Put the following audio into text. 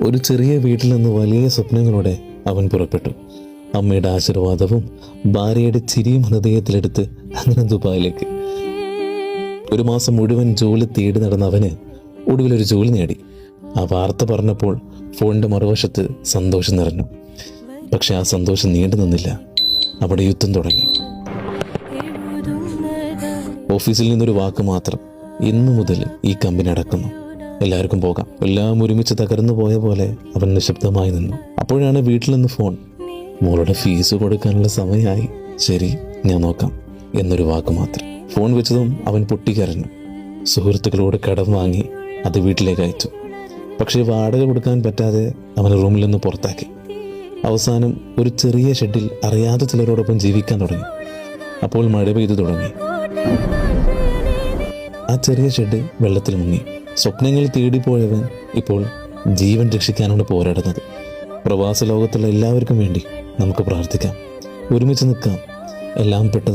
ഒരു ചെറിയ വീട്ടിൽ നിന്ന് വലിയ സ്വപ്നങ്ങളോടെ അവൻ പുറപ്പെട്ടു. അമ്മയുടെ ആശീർവാദവും ഭാര്യയുടെ ചിരിയും ഹൃദയത്തിലെടുത്ത് അങ്ങനെ ദുബായിലേക്ക്. ഒരു മാസം മുഴുവൻ ജോലി തേടി നടന്ന അവന് ഒടുവിലൊരു ജോലി നേടി. ആ വാർത്ത പറഞ്ഞപ്പോൾ ഫോണിന്റെ മറുവശത്ത് സന്തോഷം നിറഞ്ഞു. പക്ഷെ ആ സന്തോഷം നീണ്ടു നിന്നില്ല. അവിടെ യുദ്ധം തുടങ്ങി. ഓഫീസിൽ നിന്നൊരു വാക്ക് മാത്രം: ഇന്നു മുതൽ ഈ കമ്പനി അടക്കുന്നു, എല്ലാവർക്കും പോകാം. എല്ലാം ഒരുമിച്ച് തകർന്നു പോയ പോലെ അവൻ നിശബ്ദമായി നിന്നു. അപ്പോഴാണ് വീട്ടിൽ നിന്ന് ഫോൺ: മോളുടെ ഫീസ് കൊടുക്കാനുള്ള സമയമായി. ശരി, ഞാൻ നോക്കാം എന്നൊരു വാക്ക് മാത്രം. ഫോൺ വെച്ചതും അവൻ പൊട്ടിക്കരഞ്ഞു. സുഹൃത്തുക്കളോട് കടം വാങ്ങി അത് വീട്ടിലേക്ക് അയച്ചു. പക്ഷേ വാടക കൊടുക്കാൻ പറ്റാതെ അവൻ റൂമിൽ നിന്ന് പുറത്താക്കി. അവസാനം ഒരു ചെറിയ ഷെഡിൽ അറിയാതെ ചിലരോടൊപ്പം ജീവിക്കാൻ തുടങ്ങി. അപ്പോൾ മഴ പെയ്തു തുടങ്ങി. ആ ചെറിയ ഷെഡ് വെള്ളത്തിൽ മുങ്ങി. സ്വപ്നങ്ങൾ തേടിപ്പോയവൻ ഇപ്പോൾ ജീവൻ രക്ഷിക്കാനാണ് പോരാടുന്നത്. പ്രവാസ ലോകത്തുള്ള എല്ലാവർക്കും വേണ്ടി നമുക്ക് പ്രാർത്ഥിക്കാം, ഒരുമിച്ച് നിൽക്കാം. എല്ലാം പെട്ടെന്ന്